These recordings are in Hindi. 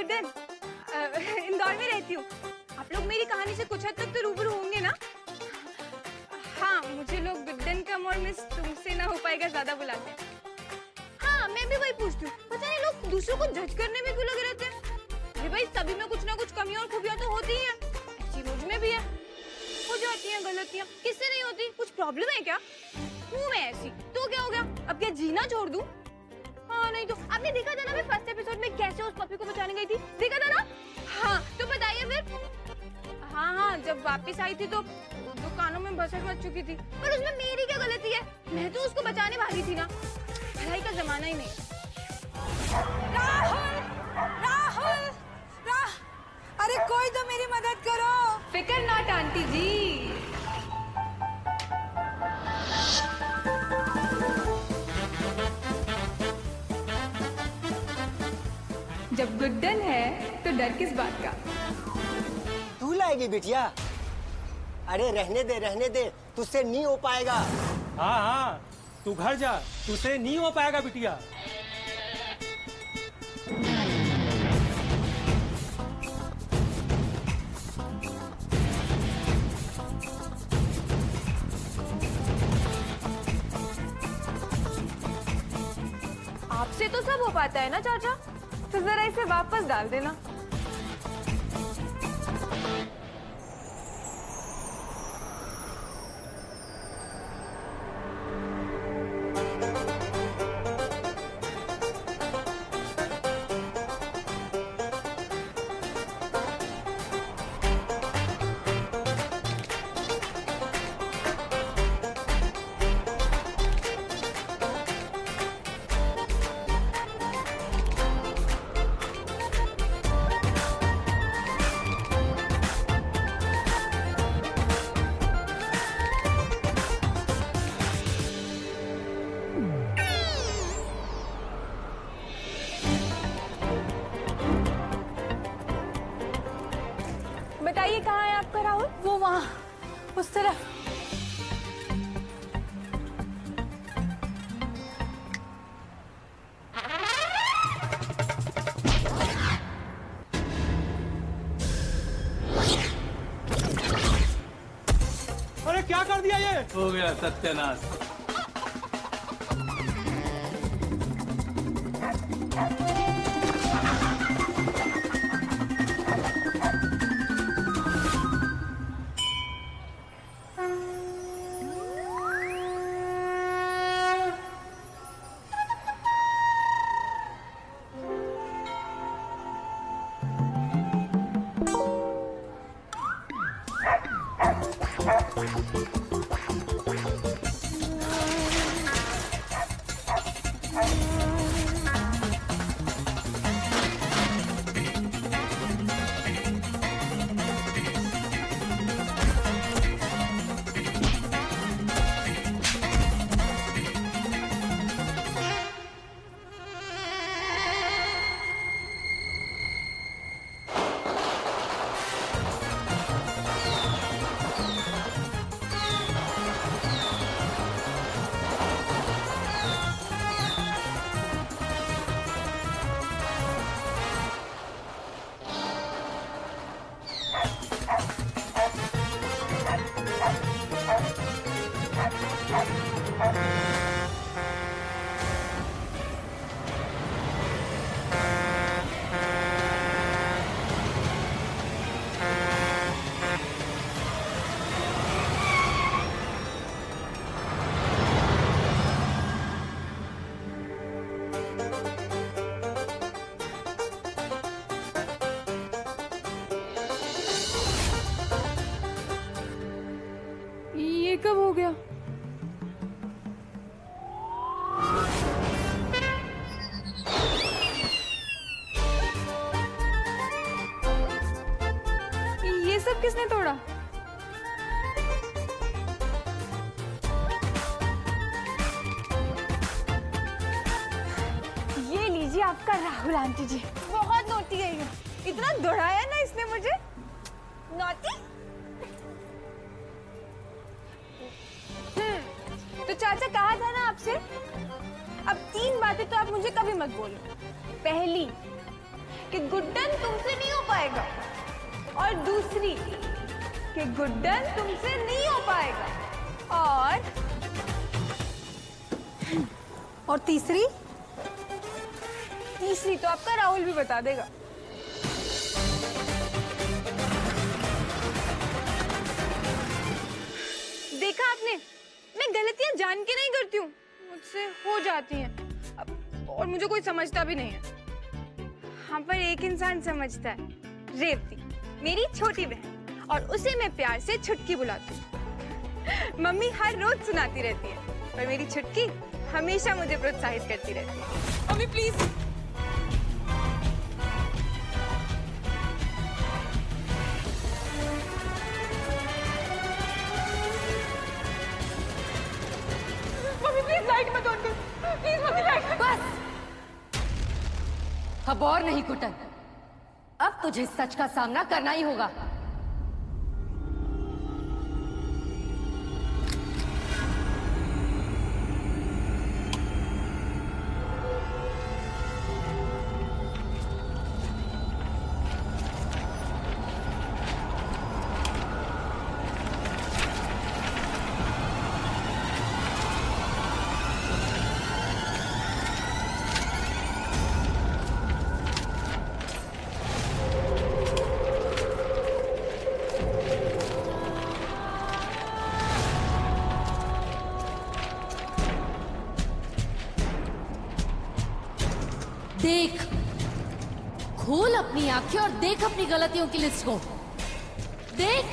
गुड्डन, इंदौर में रहती हूँ। आप लोग मेरी कहानी से कुछ हद तक तो रूबरू होंगे ना? हाँ, मुझे लोग गुड्डन कम और मिस तुमसे ना हो पाएगा ज्यादा बुलाते हैं। हाँ, मैं भी वही पूछती हूँ, पता नहीं लोग दूसरों को जज करने में क्यों लगे रहते हैं? अरे भाई, सभी में कुछ ना कुछ कमियां और खूबियां तो होती ही हैं। ऐसी मुझ में भी है, हो जाती हैं गलतियां। किससे नहीं होती? कुछ प्रॉब्लम है क्या? हूँ मैं ऐसी तो क्या हो गया? अब क्या जीना छोड़ दूं? हाँ नहीं तो आपने देखा था ना मैं फर्स्ट एपिसोड में कैसे उस पपी को बचाने गई थी, देखा था ना? हाँ तो बताइए फिर। हाँ, जब वापस आई थी तो दुकानों में बसर मच चुकी थी, पर उसमें मेरी क्या गलती है? मैं तो उसको बचाने भागी थी ना। पढ़ाई का जमाना ही नहीं। राहुल, राहुल, अरे कोई तो मेरी मदद करो। फिकर नॉट आंटी जी। जब गुड्डन है तो डर किस बात का? तू लाएगी बिटिया? अरे रहने दे, तुझसे नहीं हो पाएगा। हाँ हाँ, तू घर जा, तुझसे नहीं हो पाएगा बिटिया। आपसे तो सब हो पाता है ना चाचा, तो जरा इसे वापस डाल देना। बताइए कहाँ है आपका राहुल? वो वहाँ, उस तरफ। अरे क्या कर दिया ये? हो गया सत्यानाश। ये कब हो गया? ये सब किसने तोड़ा? ये लीजिए आपका राहुल आंटी जी। बहुत नोटी है ये, इतना दौड़ाया ना इसने मुझे। नोटी। तो चाचा कहा था ना आपसे, अब 3 बातें तो आप मुझे कभी मत बोलो। पहली, कि गुड्डन तुमसे नहीं हो पाएगा, और दूसरी कि गुड्डन तुमसे नहीं हो पाएगा, और तीसरी? तीसरी तो आपका राहुल भी बता देगा। देखा आपने, मैं गलतियां जान के नहीं करती हूँ, मुझसे हो जाती हैं और मुझे कोई समझता भी नहीं है। हाँ, पर एक इंसान समझता है, रेवती, मेरी छोटी बहन, और उसे मैं प्यार से छुटकी बुलाती हूँ। मम्मी हर रोज सुनाती रहती है, पर मेरी छुटकी हमेशा मुझे प्रोत्साहित करती रहती है। Mummy please. Mummy please light मत ऑन कर, प्लीज मम्मी लाइट। बस, अब और नहीं कुटन, अब तुझे सच का सामना करना ही होगा। देख, खोल अपनी आंखें और देख अपनी गलतियों की लिस्ट को। देख,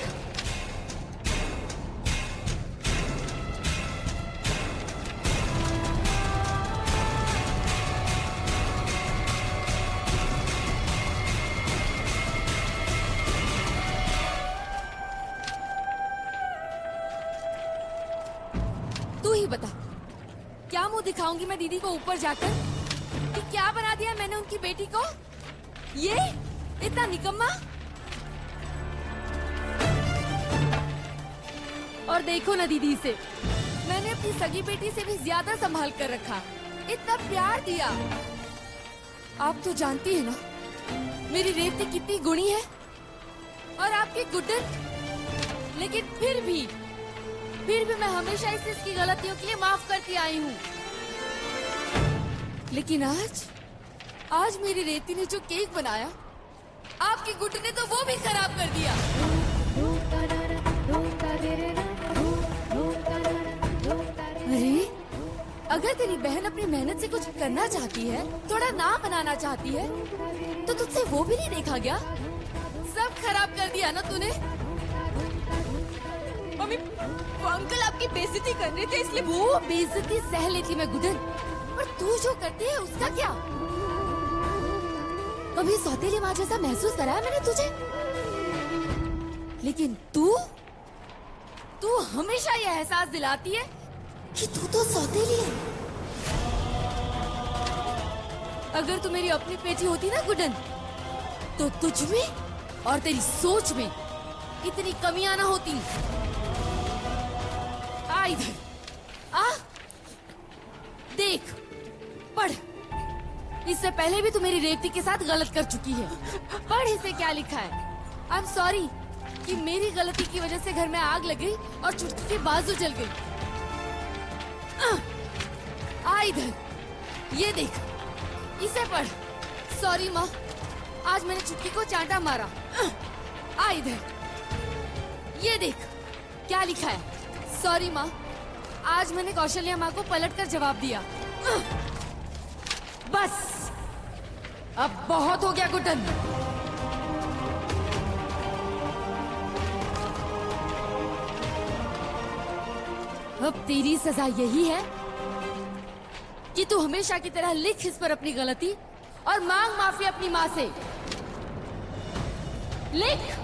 तू ही बता, क्या मुंह दिखाऊंगी मैं दीदी को ऊपर जाकर कि क्या बना दिया मैंने उनकी बेटी को? ये इतना निकम्मा। और देखो ना दीदी से, मैंने अपनी सगी बेटी से भी ज्यादा संभाल कर रखा, इतना प्यार दिया। आप तो जानती है ना मेरी रेवती कितनी गुणी है, और आपकी गुड्डन। लेकिन फिर भी मैं हमेशा इसे इसकी गलतियों के लिए माफ करती आई हूँ। लेकिन आज मेरी रेवती ने जो केक बनाया, आपकी गुड्डन ने तो वो भी खराब कर दिया। अरे, अगर तेरी बहन अपनी मेहनत से कुछ करना चाहती है, थोड़ा नाम बनाना चाहती है, तो तुझसे वो भी नहीं देखा गया? सब खराब कर दिया ना तूने। मम्मी, वो अंकल आपकी बेइज्जती कर रहे थे, इसलिए वो बेइज्जती सह लेती मैं गुड्डन, पर तू जो करती है उसका क्या? कभी सौतेली माँ जैसा महसूस कराया मैंने तुझे? लेकिन तू हमेशा ये एहसास दिलाती है कि तू तो सौतेली है। अगर तू मेरी अपनी बेटी होती ना गुड्डन, तो तुझ में और तेरी सोच में इतनी कमियां ना होती। आ इधर, आ, देख, पढ़। इससे पहले भी तू मेरी रेवती के साथ गलत कर चुकी है। पढ़ इसे क्या लिखा है। आई एम सॉरी कि मेरी गलती की वजह से घर में आग लग गई और छुटकी की बाजू जल गई। आ इधर, ये देख, इसे पढ़। सॉरी माँ, आज मैंने छुटकी को चांटा मारा। आ इधर, ये देख क्या लिखा है। सॉरी माँ, आज मैंने कौशल्या माँ को पलटकर जवाब दिया। बस, अब बहुत हो गया गुड्डन। अब तेरी सजा यही है कि तू हमेशा की तरह लिख इस पर अपनी गलती और मांग माफी अपनी माँ से। लिख।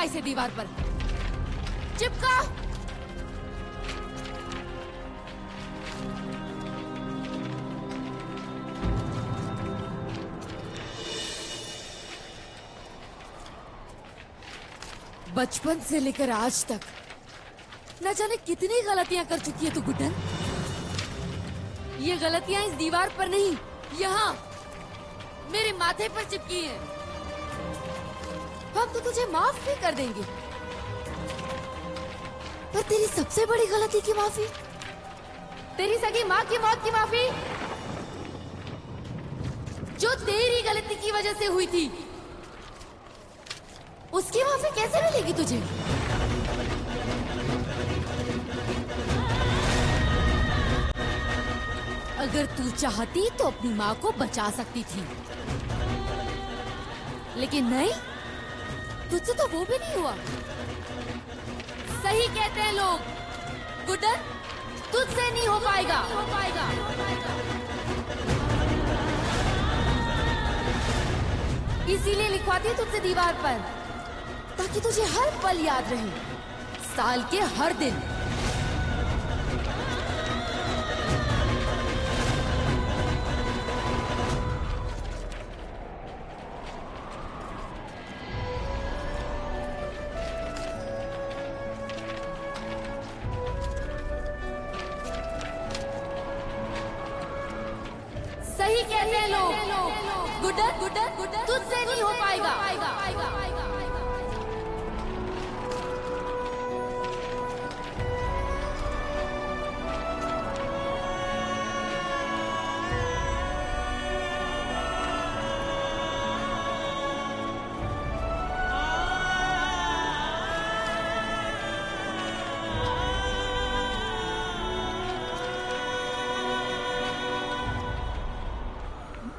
इसे दीवार पर, चिपका। बचपन से लेकर आज तक न जाने कितनी गलतियां कर चुकी है तू गुड्डन। ये गलतियां इस दीवार पर नहीं, यहाँ मेरे माथे पर चिपकी हैं। हम तो तुझे माफ भी कर देंगे, पर तेरी सबसे बड़ी गलती की माफी, तेरी सगी माँ की मौत की माफी, जो तेरी गलती की वजह से हुई थी, उसकी माफी कैसे मिलेगी तुझे? अगर तू चाहती तो अपनी माँ को बचा सकती थी, लेकिन नहीं, तुझसे तो वो भी नहीं हुआ। सही कहते हैं लोग, गुड्डन, तुझसे नहीं हो पाएगा। इसीलिए लिखवाती हूँ तुझसे दीवार पर, ताकि तुझे हर पल याद रहे, साल के हर दिन। सही कहते हैं लोग, गुड्डन, तुझसे नहीं हो पाएगा।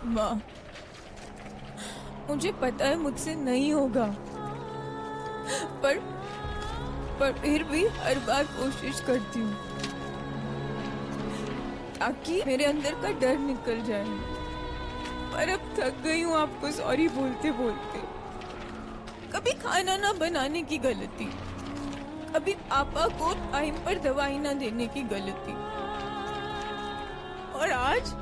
माँ, मुझे पता है मुझसे नहीं होगा, पर फिर भी हर बार कोशिश करती हूँ ताकि मेरे अंदर का डर निकल जाए। पर अब थक गई हूँ आपको सॉरी बोलते बोलते। कभी खाना ना बनाने की गलती, कभी पापा को टाइम पर दवाई ना देने की गलती, और आज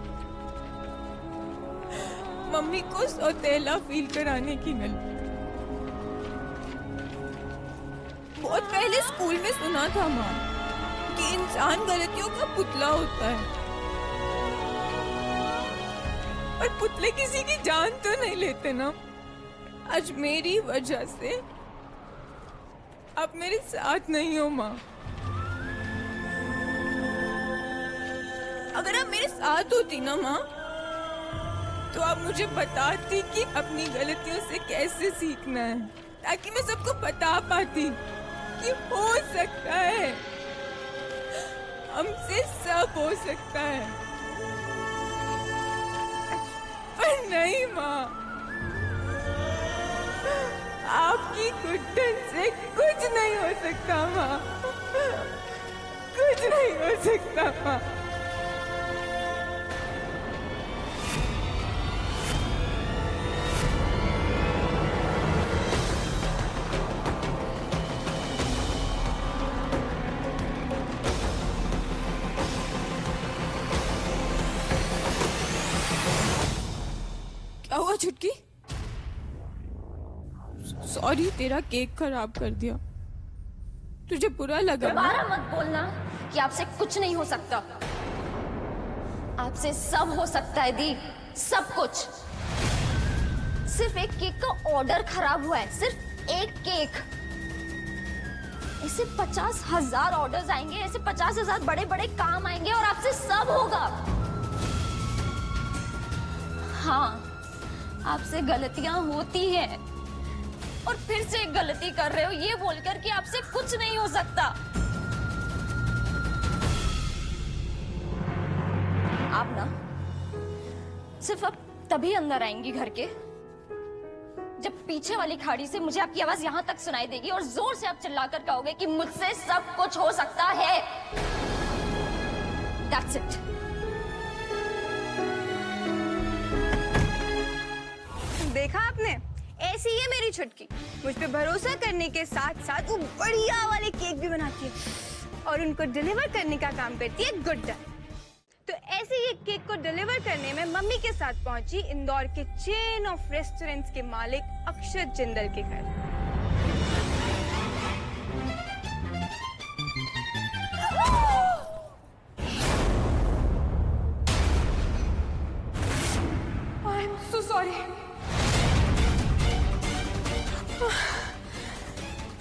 मम्मी को सौतेला फील कराने की गलती। बहुत पहले स्कूल में सुना था माँ कि इंसान गलतियों का पुतला होता है, और पुतले किसी की जान तो नहीं लेते ना। आज मेरी वजह से आप मेरे साथ नहीं हो माँ। अगर आप मेरे साथ होती ना माँ, तो आप मुझे बताती कि अपनी गलतियों से कैसे सीखना है, ताकि मैं सबको बता पाती कि हो सकता है, हमसे सब हो सकता है। पर नहीं माँ, आपकी गुड्डन से कुछ नहीं हो सकता माँ, कुछ नहीं हो सकता माँ। क्या हुआ छुटकी? सॉरी, तेरा केक खराब कर दिया, तुझे बुरा लगा ना? दोबारा मत बोलना कि आपसे कुछ नहीं हो सकता। आपसे सब हो सकता है दी, सब कुछ। सिर्फ एक केक का ऑर्डर खराब हुआ है, सिर्फ एक केक। ऐसे 50,000 ऑर्डर्स आएंगे, ऐसे 50,000 बड़े बड़े काम आएंगे, और आपसे सब होगा। हाँ, आपसे गलतियां होती हैं, और फिर से एक गलती कर रहे हो ये बोलकर कि आपसे कुछ नहीं हो सकता। आप ना सिर्फ अब तभी अंदर आएंगी घर के, जब पीछे वाली खाड़ी से मुझे आपकी आवाज यहां तक सुनाई देगी, और जोर से आप चिल्लाकर कहोगे कि मुझसे सब कुछ हो सकता है। That's it. देखा आपने, ऐसी ही है मेरी छुटकी, मुझ पे भरोसा करने के साथ साथ वो बढ़िया वाले केक भी बनाती है और उनको डिलीवर करने का काम करती है गुड्डन। तो ऐसे ही एक केक को डिलीवर करने में मम्मी के साथ पहुंची इंदौर के चेन ऑफ रेस्टोरेंट्स के मालिक अक्षत जिंदल के घर। I am so sorry.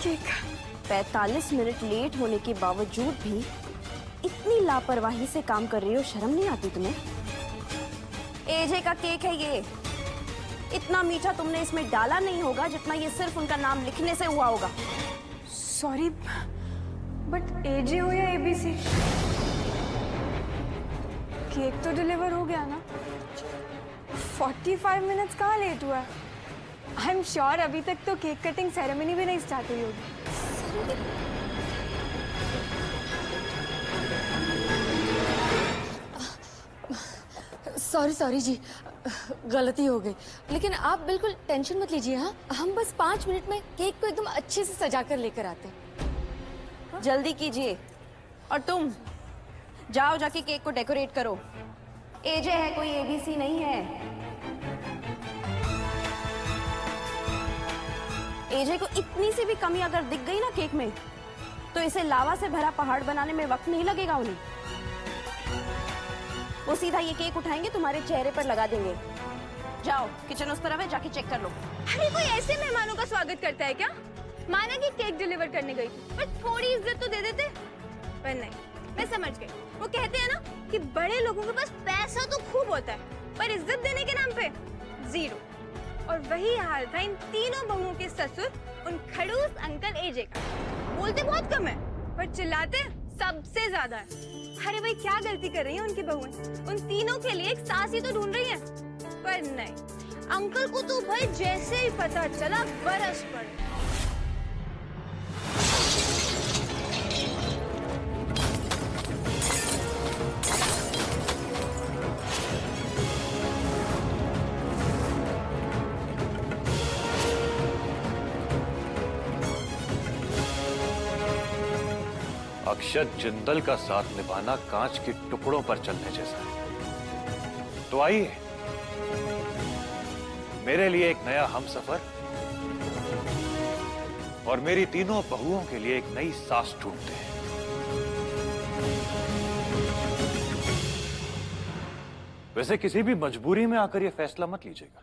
Cake 45 minute late होने के बावजूद भी इतनी लापरवाही से काम कर रही हो, शर्म नहीं आती तुम्हें? एजे का केक है ये। इतना मीठा तुमने इसमें डाला नहीं होगा जितना ये सिर्फ उनका नाम लिखने से हुआ होगा। सॉरी, बट एजे हो या एबीसी, केक तो डिलीवर हो गया ना। 45 मिनट्स कहाँ लेट हुआ? आई एम श्योर अभी तक तो केक कटिंग सेरेमनी भी नहीं स्टार्ट हुई होगी। सॉरी जी, गलती हो गई। लेकिन आप बिल्कुल टेंशन मत लीजिए। हाँ, हम बस 5 मिनट में केक को एकदम अच्छे से सजा कर लेकर आते हैं। जल्दी कीजिए। और तुम जाओ जाके केक को डेकोरेट करो। एजे है, कोई एबीसी नहीं है। एजे को इतनी सी भी कमी अगर दिख गई ना केक में, तो इसे लावा से भरा पहाड़ बनाने में वक्त नहीं लगेगा उन्हें। वो सीधा ये केक उठाएंगे, तुम्हारे चेहरे पर लगा देंगे। जाओ, किचन उस तरफ है, जाके चेक कर लो। अरे कोई ऐसे मेहमानों का स्वागत करता है क्या? माना कि केक डिलीवर करने गई थी, पर थोड़ी इज्जत तो दे देते। पर नहीं, मैं समझ गई। वो कहते हैं ना कि बड़े लोगों के पास पैसा तो खूब होता है, पर इज्जत देने के नाम पे जीरो। और वही हाल था इन तीनों बहुओं के ससुर उन खड़ूस अंकल एजे का। बोलते बहुत कम है, पर चिल्लाते सबसे ज्यादा है। अरे भाई, क्या गलती कर रही है उनकी बहुएं? उन तीनों के लिए एक सास ही तो ढूंढ रही है। पर नहीं, अंकल को तो भाई जैसे ही पता चला बरस पड़े। अक्षत जिंदल का साथ निभाना कांच के टुकड़ों पर चलने जैसा है। तो आइए, मेरे लिए एक नया हमसफर और मेरी तीनों बहुओं के लिए एक नई सास ढूंढते हैं। वैसे किसी भी मजबूरी में आकर यह फैसला मत लीजिएगा।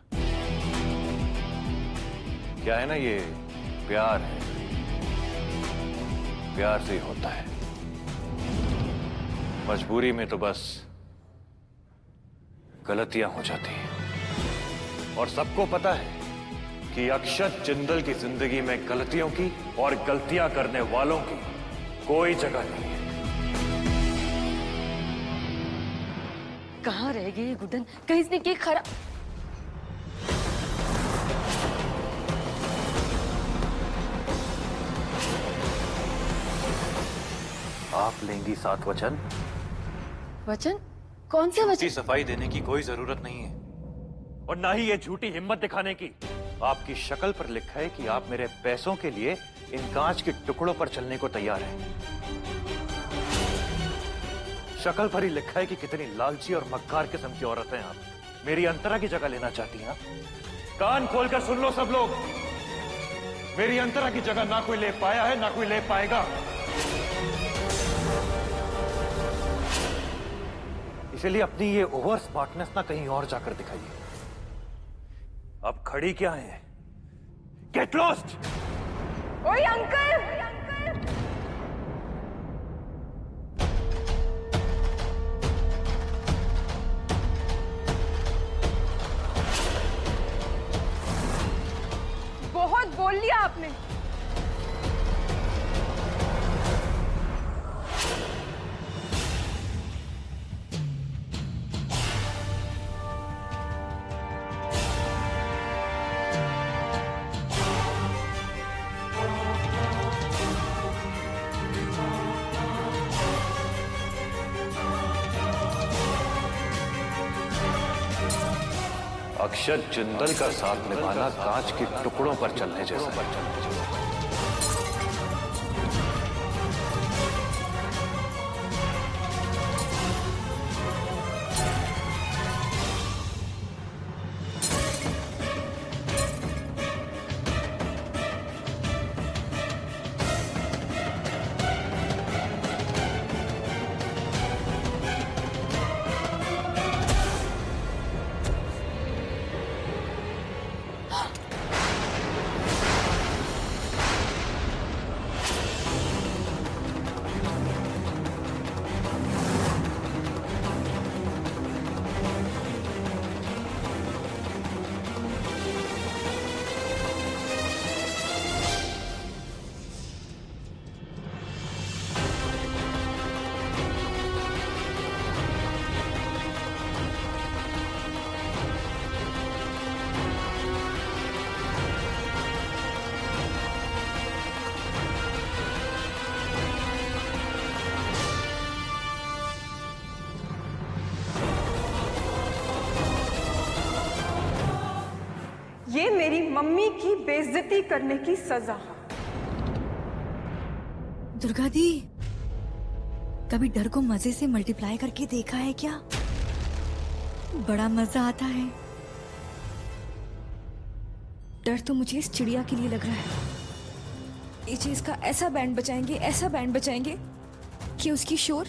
क्या है ना, ये प्यार है, प्यार से ही होता है। मजबूरी में तो बस गलतियां हो जाती हैं। और सबको पता है कि अक्षत जिंदल की जिंदगी में गलतियों की और गलतियां करने वालों की कोई जगह नहीं है। कहाँ रह गई गुड्डन? कहीं इसने केक खराब। आप लेंगी 7 वचन? वचन? कौन से वचन? झूठी सफाई देने की कोई जरूरत नहीं है, और ना ही ये झूठी हिम्मत दिखाने की। आपकी शक्ल पर लिखा है कि आप मेरे पैसों के लिए इन कांच के टुकड़ों पर चलने को तैयार हैं। शक्ल पर ही लिखा है कि कितनी लालची और मक्कार किस्म की औरत हैं आप। मेरी अंतरा की जगह लेना चाहती हैं? कान खोलकर सुन लो सब लोग, मेरी अंतरा की जगह ना कोई ले पाया है, ना कोई ले पाएगा। इसलिए अपनी ये ओवर स्मार्टनेस ना कहीं और जाकर दिखाइए। अब खड़ी क्या है? Get lost! ओए अंकल! बहुत बोल लिया आपने। अक्षत जिंदल का साथ निभाना कांच के टुकड़ों पर चलने जैसा। ये मेरी मम्मी की बेइज्जती करने की सजा। दुर्गा दी, कभी डर को मजे से मल्टीप्लाई करके देखा है क्या? बड़ा मजा आता है। डर तो मुझे इस चिड़िया के लिए लग रहा है। ये चीज का ऐसा बैंड बजाएंगे कि उसकी शोर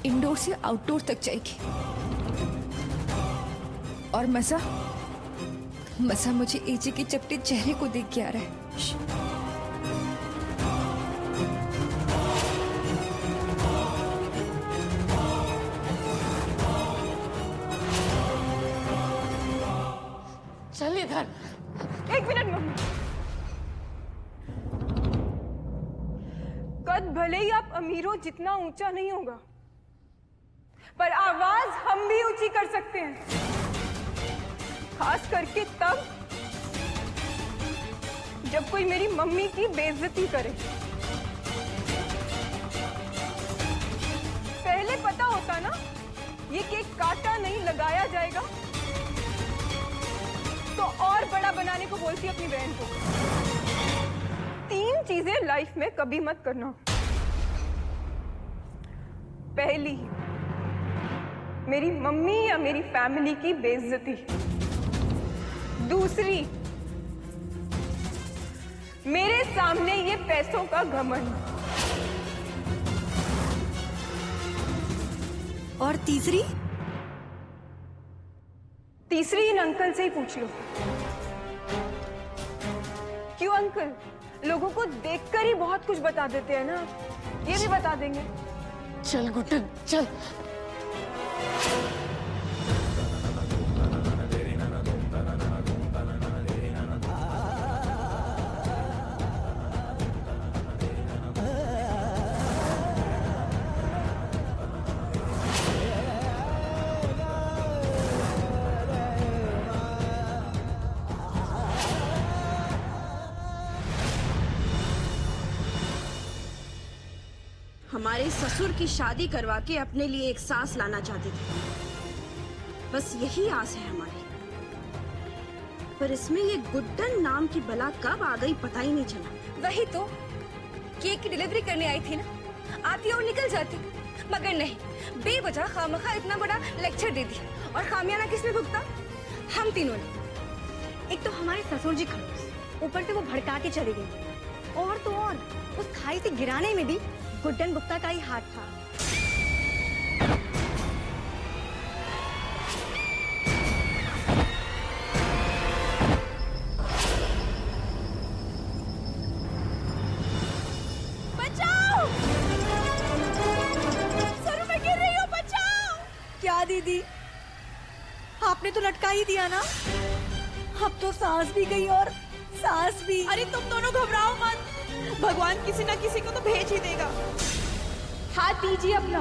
इंडोर से आउटडोर तक जाएगी। और मजा मुझे एजे के चपटे चेहरे को देख के आ रहा है। चल इधर। एक मिनट मम्मी। कद भले ही आप अमीरों जितना ऊंचा नहीं होगा, पर आवाज हम भी ऊंची कर सकते हैं। खास करके तब जब कोई मेरी मम्मी की बेइज्जती करे। पहले पता होता ना ये केक काटा नहीं लगाया जाएगा, तो और बड़ा बनाने को बोलती अपनी बहन को। 3 चीजें लाइफ में कभी मत करना। पहली, मेरी मम्मी या मेरी फैमिली की बेइज्जती। दूसरी, मेरे सामने ये पैसों का घमंड। और तीसरी इन अंकल से ही पूछ लो। क्यों अंकल? लोगों को देखकर ही बहुत कुछ बता देते हैं ना, ये भी बता देंगे। चल गुड्डन चल। हमारे ससुर की शादी करवा के अपने लिए एक सास लाना चाहते थे। बस यही आस है हमारी। पर इसमें ये गुड्डन नाम की बला कब आ गई पता ही नहीं चला। वही तो, केक की डिलीवरी करने आई थी ना, आती और निकल जाती। मगर नहीं, बेवजह खामखा इतना बड़ा लेक्चर दे दिया। और खामियाना किसने भुगता? हम तीनों ने। एक तो हमारे ससुर जी खड़ूस, ऊपर से वो भड़का के चली गई। और तो और उस खाई से गिराने में भी गुड्डन गुप्ता का ही हाथ था। बचाओ! सर मैं गिर रही हूँ, बचाओ! क्या दीदी, आपने तो लटका ही दिया ना। अब तो सांस भी गई और सांस भी। अरे तुम दोनों घबराओ मत, भगवान किसी ना किसी को तो भेज ही देगा। हाथ दीजिए अपना।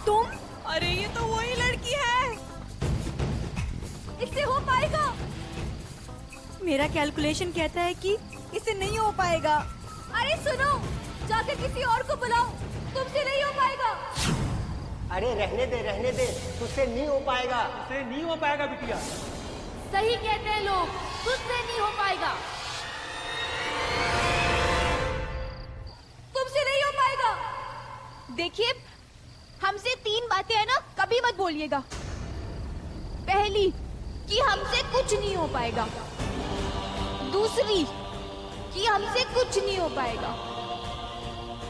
तुम? अरे ये तो वही लड़की है। इससे हो पाएगा? मेरा कैलकुलेशन कहता है कि इससे नहीं हो पाएगा। अरे सुनो, जाकर किसी और को बुलाओ, तुमसे नहीं हो पाएगा। अरे रहने दे, तुझसे नहीं हो पाएगा। तुझसे नहीं हो पाएगा बिटिया। सही कहते हैं लोग, तुझसे नहीं हो पाएगा, तुमसे नहीं हो पाएगा। देखिए, हमसे 3 बातें है ना, कभी मत बोलिएगा। पहली कि हमसे कुछ नहीं हो पाएगा, दूसरी कि हमसे कुछ नहीं हो पाएगा,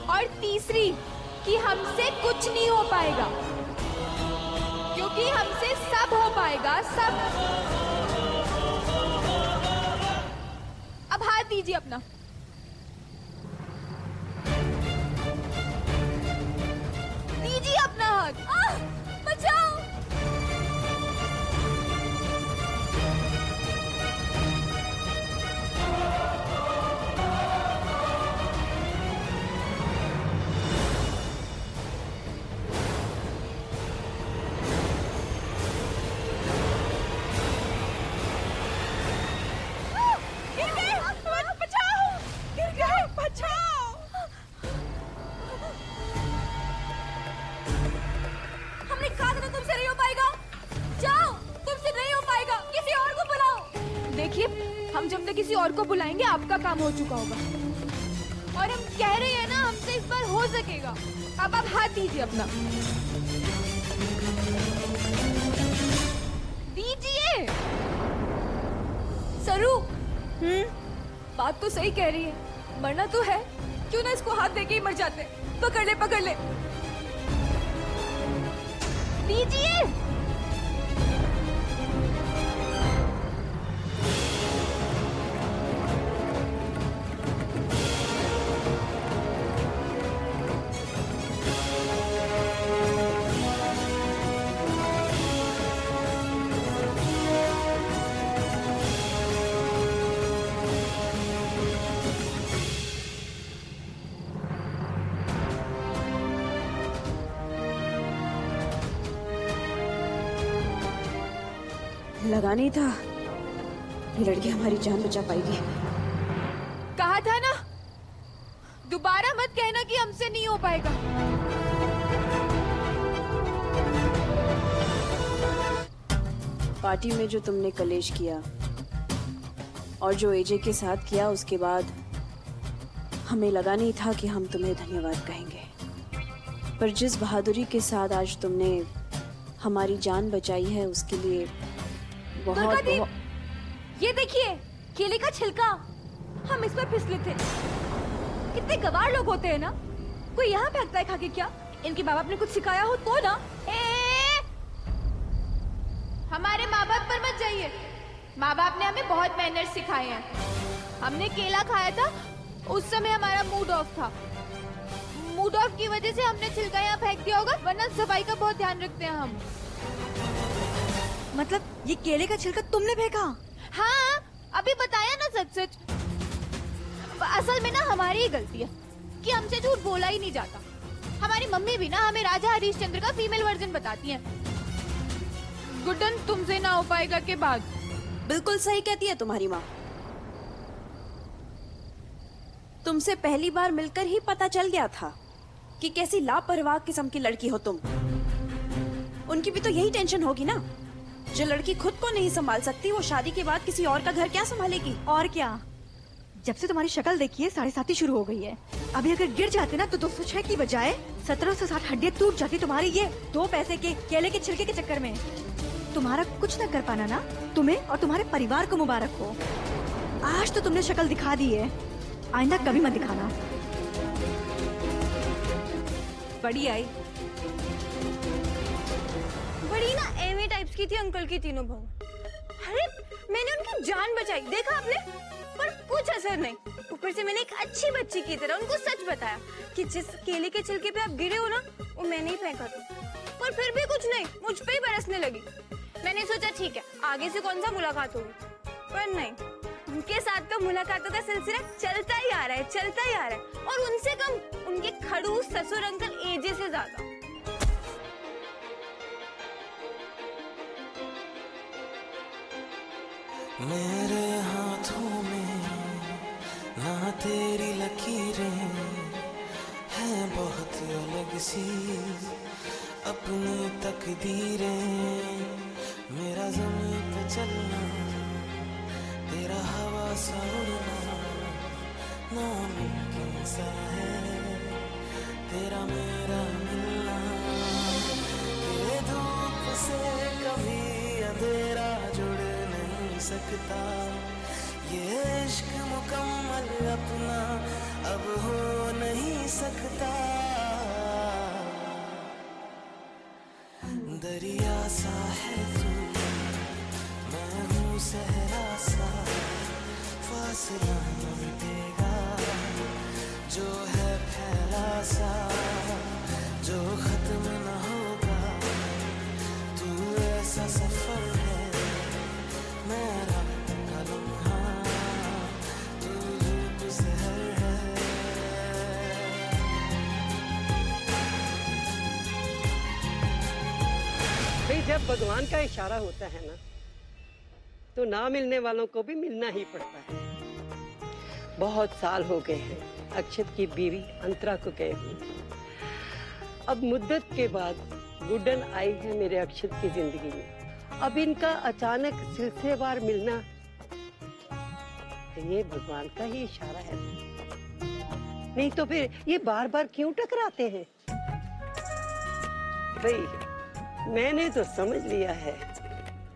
और तीसरी कि हमसे कुछ नहीं हो पाएगा, क्योंकि हमसे सब हो पाएगा, सब। अब हाथ दीजिए अपना। दीजिए अपना हाथ। बचाओ। गिर गए, बचाओ, गिर गए, बचाओ। हमने कहा था ना तुमसे नहीं हो पाएगा। जाओ, तुमसे नहीं हो पाएगा, किसी और को बुलाओ। देखिए, हम जब तक किसी और को बुलाएंगे आपका काम हो चुका होगा, और हम कह रहे हैं ना हमसे इस बार हो सकेगा। अब आप हाथ दीजिए अपना, दीजिए। सरू, बात तो सही कह रही है, मरना तो है, क्यों ना इसको हाथ देके ही मर जाते। पकड़ ले, पकड़ ले। दीजिए। लगा नहीं था ये लड़की हमारी जान बचा पाएगी। कहा था ना, दोबारा मत कहना कि हमसे नहीं हो पाएगा। पार्टी में जो तुमने कलेश किया और जो एजे के साथ किया, उसके बाद हमें लगा नहीं था कि हम तुम्हें धन्यवाद कहेंगे, पर जिस बहादुरी के साथ आज तुमने हमारी जान बचाई है उसके लिए बहुत बहुत। ये देखिए, केले का छिलका, हम इस पर फिसले थे। कितने गवार लोग होते हैं ना, कोई यहाँ फेंकता है खा के क्या? इनके माँ बाप ने कुछ सिखाया हो तो ना। हमारे माँ बाप पर मत जाइए, माँ बाप ने हमें बहुत मैनर्स सिखाए हैं। हमने केला खाया था, उस समय हमारा मूड ऑफ था, मूड ऑफ की वजह से हमने छिलका यहाँ फेंक दिया होगा, वरना सफाई का बहुत ध्यान रखते हैं हम। मतलब ये केले का छिलका तुमने फेंका? हाँ, अभी बताया ना सच सच। असल में ना हमारी ही गलती है कि हमसे झूठ बोला ही नहीं जाता। हमारी मम्मी भी ना हमें राजा हरिश्चंद्र का फीमेल वर्जन बताती हैं। गुड्डन, तुमसे ना हो पाएगा के बाद। बिल्कुल सही कहती है तुम्हारी माँ। तुमसे पहली बार मिलकर ही पता चल गया था कि कैसी लापरवाह किस्म की लड़की हो तुम। उनकी भी तो यही टेंशन होगी ना, जो लड़की खुद को नहीं संभाल सकती वो शादी के बाद किसी और का घर क्या संभालेगी। और क्या, जब से तुम्हारी शक्ल देखी है 7.5 शुरू हो गई है। अभी अगर गिर जाते ना तो 206 की बजाय 1760 हड्डियां टूट जाती तुम्हारी ये 2 पैसे के केले के छिलके के चक्कर में। तुम्हारा कुछ न कर पाना ना तुम्हें और तुम्हारे परिवार को मुबारक हो। आज तो तुमने शक्ल दिखा दी है, आइंदा कभी मत दिखाना। बड़ी आई, बड़ी ना एमी टाइप्स की थी अंकल की तीनों बहू। अरे मैंने उनकी जान बचाई, देखा आपने, पर कुछ असर नहीं। ऊपर से मैंने एक अच्छी बच्ची की तरह उनको सच बताया कि जिस केले के छिलके पे आप गिरे हो ना, वो मैंने ही फेंका था। पर फिर भी कुछ नहीं, मुझ पे ही बरसने लगी। मैंने सोचा ठीक है, आगे से कौन सा मुलाकात होगी, पर नहीं, उनके साथ तो मुलाकातों का सिलसिला चलता ही आ रहा है, चलता ही आ रहा है। और उनसे कम उनके खड़ूस ससुर अंकल एजे से ज्यादा। मेरे हाथों में यहाँ तेरी लकीरें हैं बहुत अलग सी, अपनी तकदीरें, मेरा ज़मीं पे चलना, तेरा हवा सा उड़ना, नामुमकिन सा है तेरा मेरा मिलना, तेरे धूप से कभी अंधेरा जुड़ नहीं सकता, ये इश्क मुकम्मल अपना अब हो नहीं सकता, दरिया सा है तू, मैं हूँ सहरा सा, फासला न मिटेगा जो है फैला सा, जो खत्म न होगा, तू ऐसा सफर है मेरा कलम, तू धूप सहर है। भाई जब भगवान का इशारा होता है ना, तो ना मिलने वालों को भी मिलना ही पड़ता है। बहुत साल हो गए हैं अक्षत की बीवी अंतरा को गए हुए। अब मुद्दत के बाद गुड्डन आई है मेरे अक्षत की जिंदगी में। अब इनका अचानक सिलसिलेवार मिलना, ये भगवान का ही इशारा है। नहीं तो फिर ये बार बार क्यों टकराते हैं? भाई मैंने तो समझ लिया है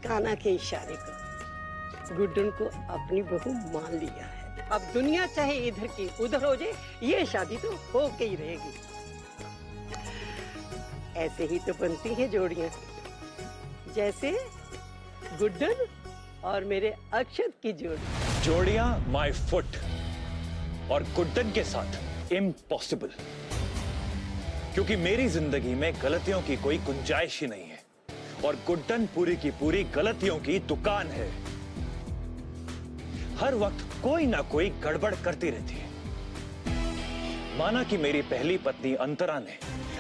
कान्हा के इशारे को, गुड्डन को अपनी बहू मान लिया है। अब दुनिया चाहे इधर की उधर हो जाए, ये शादी तो हो के ही रहेगी। ऐसे ही तो बनती हैं जोड़ियां, जैसे गुड्डन और मेरे अक्षत की जोड़ी। जोड़ियां माय फुट और गुड्डन के साथ इम्पॉसिबल, क्योंकि मेरी जिंदगी में गलतियों की कोई गुंजाइश ही नहीं है और गुड्डन पूरी की पूरी गलतियों की दुकान है। हर वक्त कोई ना कोई गड़बड़ करती रहती है। माना कि मेरी पहली पत्नी अंतरा ने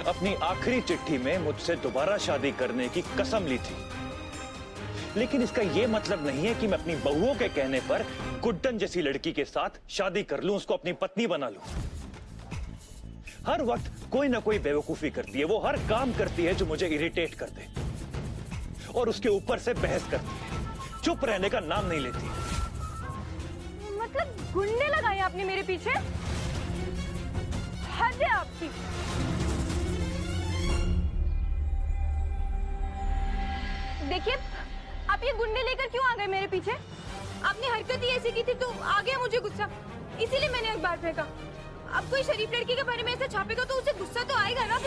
अपनी आखिरी चिट्ठी में मुझसे दोबारा शादी करने की कसम ली थी, लेकिन इसका यह मतलब नहीं है कि मैं अपनी बहुओं के कहने पर गुड्डन जैसी लड़की के साथ शादी कर लूं, उसको अपनी पत्नी बना लूं। हर वक्त कोई ना कोई बेवकूफी करती है, वो हर काम करती है जो मुझे इरिटेट कर दे और उसके ऊपर से बहस करती है, चुप रहने का नाम नहीं लेती। मतलब गुंडे लगाए आपने मेरे पीछे? हद है आपकी। देखिए, आप ये गुंडे लेकर क्यों आ गए मेरे पीछे? आपने हरकत ही ऐसी की थी तो आ गया मुझे गुस्सा, इसीलिए मैंने अखबार फेंका। अब कोई शरीफ लड़की के बारे में ऐसे छापेगा तो उसे गुस्सा तो आएगा ना।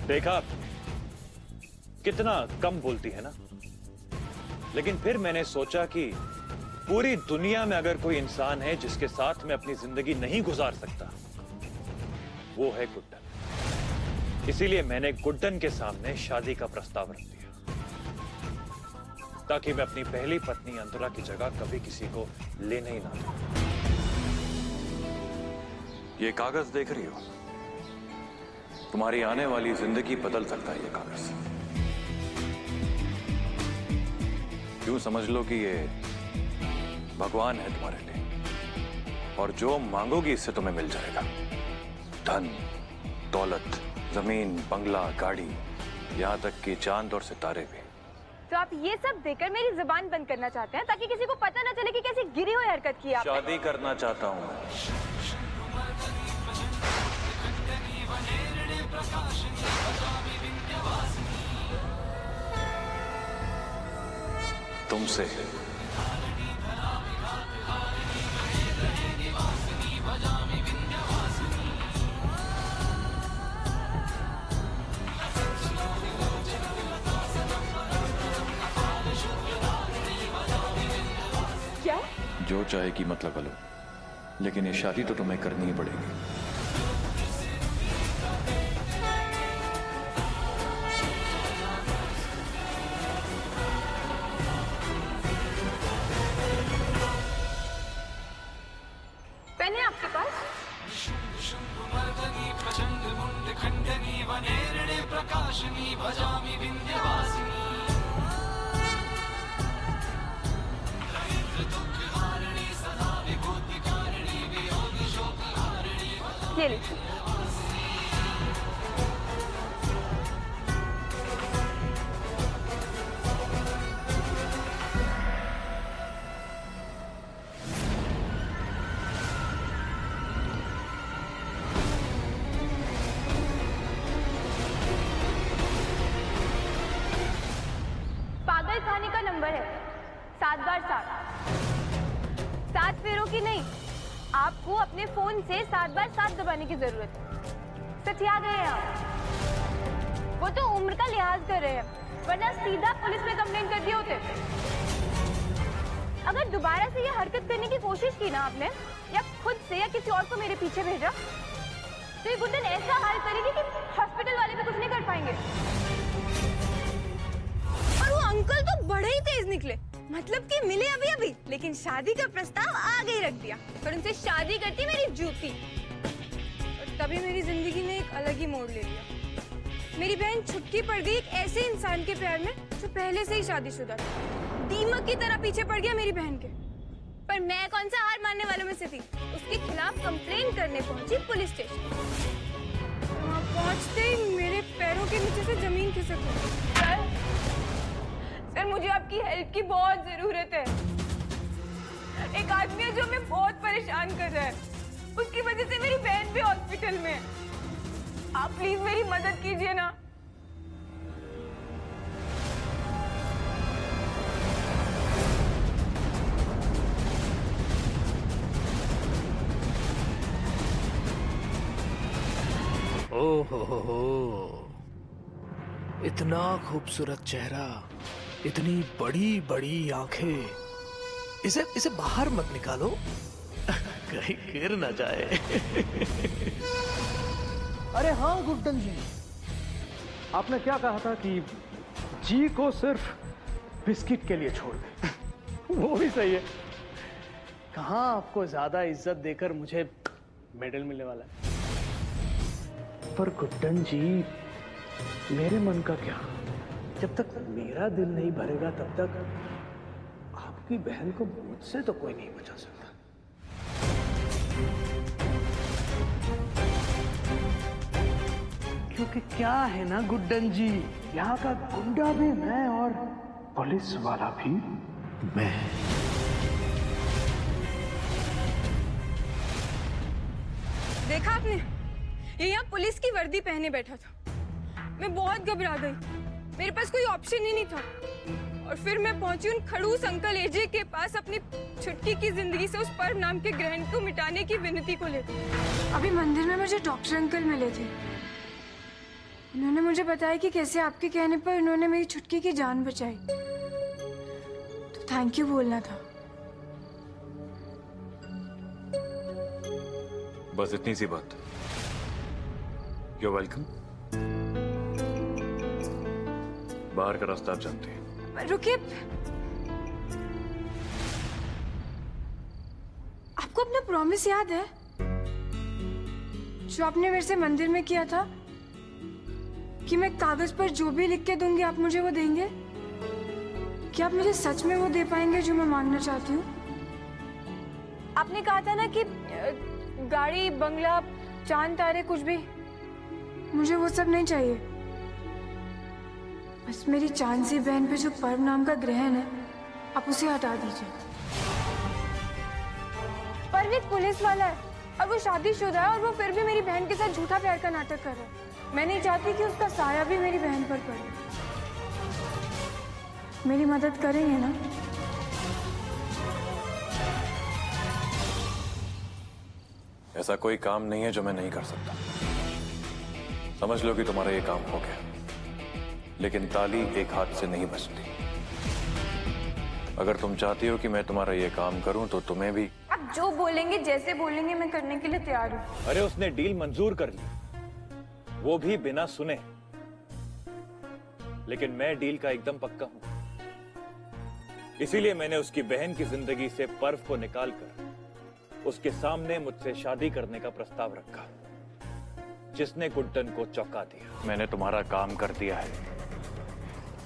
देखा कितना कम बोलती है ना, लेकिन फिर मैंने सोचा कि पूरी दुनिया में अगर कोई इंसान है जिसके साथ मैं अपनी जिंदगी नहीं गुजार सकता, वो है गुड्डन। इसीलिए मैंने गुड्डन के सामने शादी का प्रस्ताव रख दिया, ताकि मैं अपनी पहली पत्नी अंतरा की जगह कभी किसी को लेने ही ना दूं। ये कागज देख रही हो? तुम्हारी आने वाली जिंदगी बदल सकता है ये कागज। यूं समझ लो कि ये भगवान है तुम्हारे लिए, और जो मांगोगी इससे तुम्हें मिल जाएगा। धन, दौलत, जमीन, बंगला, गाड़ी, यहाँ तक कि चांद और सितारे भी। तो आप ये सब देकर मेरी जुबान बंद करना चाहते हैं ताकि किसी को पता ना चले कि कैसी गिरी हुई हरकत की आपने? शादी करना चाहता हूँ तुमसे। क्या? जो चाहे कीमत लगा लो, लेकिन ये शादी तो तुम्हें करनी ही पड़ेगी। पेन है आपके पास? ये लीजिए। पागल खाने का नंबर है 7 बार 7 फेरों की नहीं, आपको अपने फोन से 7 बार 7 दबाने की जरूरत है। सठिया गए हैं आप। वो तो उम्र का लिहाज कर रहे हैं, वरना सीधा पुलिस में कंप्लेंट कर दिए होते। अगर दोबारा से ये हरकत करने की कोशिश की ना आपने, या खुद से या किसी और को मेरे पीछे भेजा, तो ये गुंडन ऐसा हाल करेगी कि हॉस्पिटल वाले भी कुछ नहीं कर पाएंगे। और वो अंकल तो बड़े ही तेज निकले, मतलब कि मिले अभी अभी, लेकिन शादी का प्रस्ताव आगे ही रख दिया। पर उनसे शादी करती मेरी जूती। और तभी मेरी जिंदगी ने एक अलग ही मोड़ ले लिया। मेरी बहन छुटकी पड़ गई एक ऐसे इंसान के प्यार में जो पहले से ही शादीशुदा था। दीमक की तरह पीछे पड़ गया मेरी बहन के। पर मैं कौन सा हार मानने वालों में से थी। उसके खिलाफ कंप्लेंट करने पहुंची पुलिस स्टेशन। वहाँ पहुंचते ही मेरे पैरों के नीचे से जमीन खिसक गई। सर, मुझे आपकी हेल्प की बहुत जरूरत है। एक आदमी है जो हमें बहुत परेशान कर रहा है। उसकी वजह से मेरी बहन भी हॉस्पिटल में है। आप प्लीज मेरी मदद कीजिए ना। ओहो, इतना खूबसूरत चेहरा, इतनी बड़ी बड़ी आंखें, इसे बाहर मत निकालो, कहीं गिर ना जाए। अरे हाँ गुड्डन जी, आपने क्या कहा था कि जी को सिर्फ बिस्किट के लिए छोड़ दे। वो भी सही है। कहाँ आपको ज्यादा इज्जत देकर मुझे मेडल मिलने वाला है। पर गुड्डन जी, मेरे मन का क्या, जब तक मेरा दिल नहीं भरेगा तब तक आपकी बहन को मुझसे तो कोई नहीं बचा सकता। क्योंकि क्या है ना गुड्डन जी, यहाँ का गुंडा भी मैं और पुलिस वाला भी मैं। देखा आपने, ये यहाँ पुलिस की वर्दी पहने बैठा था। मैं बहुत घबरा गई, मेरे पास कोई ऑप्शन ही नहीं था। और फिर मैं पहुंची उन खड़ूस अंकल एजे के पास अपनी छुटकी की जिंदगी से उस पर्व नाम के ग्रहण को मिटाने की विनती को लेकर। अभी मंदिर में मुझे डॉक्टर अंकल मिले थे। उन्होंने मुझे बताया कि कैसे आपके कहने पर उन्होंने मेरी छुटकी की जान बचाई। तो थैंक यू बोलना था। बस इतनी सी बात। You're welcome। बाहर का रास्ता आप जानते हैं। रुकिए, आपको अपना प्रॉमिस याद है जो आपने मेरे से मंदिर में किया था कि मैं कागज पर जो भी लिख के दूंगी आप मुझे वो देंगे? क्या आप मुझे सच में वो दे पाएंगे जो मैं मांगना चाहती हूँ? आपने कहा था ना कि गाड़ी, बंगला, चांद, तारे, कुछ भी, मुझे वो सब नहीं चाहिए। बस मेरी चांद सी बहन पे जो पर्व नाम का ग्रहण है, आप उसे हटा दीजिए। पर्व एक पुलिस वाला है और वो शादीशुदा है, और वो फिर भी मेरी बहन के साथ झूठा प्यार का नाटक कर रहा है। मैं नहीं चाहती कि उसका साया भी मेरी बहन पर पड़े। मेरी मदद करेंगे ना? ऐसा कोई काम नहीं है जो मैं नहीं कर सकता। समझ लो कि तुम्हारा ये काम हो गया, लेकिन ताली एक हाथ से नहीं बजती। अगर तुम चाहती हो कि मैं तुम्हारा ये काम करूं तो तुम्हें भी। आप जो बोलेंगे, जैसे बोलेंगे, मैं करने के लिए तैयार हूँ। अरे उसने डील मंजूर कर ली, वो भी बिना सुने। लेकिन मैं डील का एकदम पक्का हूं, इसीलिए मैंने उसकी बहन की जिंदगी से पर्व को निकालकर उसके सामने मुझसे शादी करने का प्रस्ताव रखा, जिसने गुड्डन को चौंका दिया। मैंने तुम्हारा काम कर दिया है।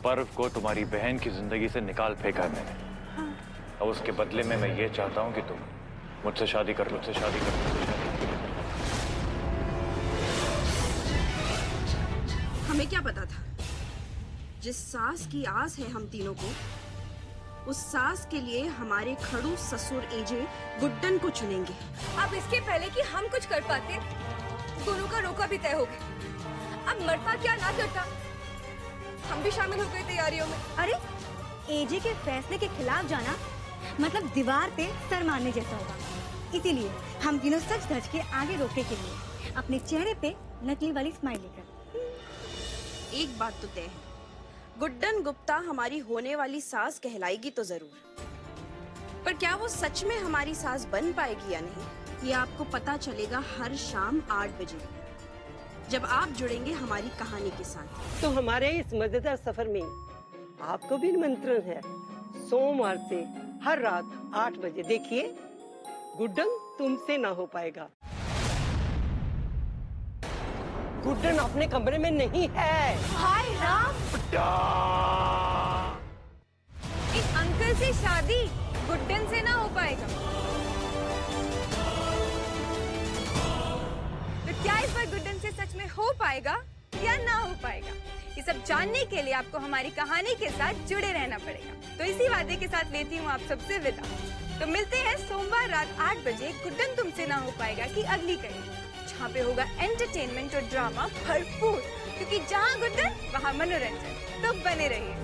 पर्व को तुम्हारी बहन की जिंदगी से निकाल फेंका है मैंने। अब उसके बदले में मैं ये चाहता हूं कि तुम मुझसे शादी कर लो, मुझसे शादी कर लो, मुझसे शादी कर लो। हमें क्या पता था, जिस सास की आस है हम तीनों को, उस सास के लिए हमारे खड़ूस ससुर एजे गुड्डन को चुनेंगे। अब इसके पहले कि हम कुछ कर पाते, दोनों का रोका भी तय हो गया। अब मरता क्या ना करता, हम भी शामिल हो गए तैयारियों में। अरे एजे के फैसले के खिलाफ जाना मतलब दीवार पे सर मारने जैसा होगा। इसीलिए हम तीनों सच धज के आगे रोकने के लिए अपने चेहरे पे नकली वाली स्माइल लेकर। एक बात तो तय है, गुड्डन गुप्ता हमारी होने वाली सास कहलाएगी तो जरूर, पर क्या वो सच में हमारी सास बन पाएगी या नहीं, ये आपको पता चलेगा हर शाम 8 बजे, जब आप जुड़ेंगे हमारी कहानी के साथ। तो हमारे इस मजेदार सफर में आपको भी निमंत्रण है। सोमवार से हर रात 8 बजे देखिए गुड्डन तुमसे ना हो पाएगा। गुड्डन अपने कमरे में नहीं है। हाय राम, इस अंकल से शादी गुड्डन से ना हो पाएगा। तो क्या इस बार गुड्डन से सच में हो पाएगा या ना हो पाएगा, ये सब जानने के लिए आपको हमारी कहानी के साथ जुड़े रहना पड़ेगा। तो इसी वादे के साथ लेती हूँ आप सबसे विदा। तो मिलते हैं सोमवार रात 8 बजे गुड्डन तुमसे ना हो पाएगा की अगली कड़ी, जहाँ पे होगा एंटरटेनमेंट और ड्रामा भरपूर, क्योंकि जहाँ गुड्डन वहाँ मनोरंजन। तो बने रहिए।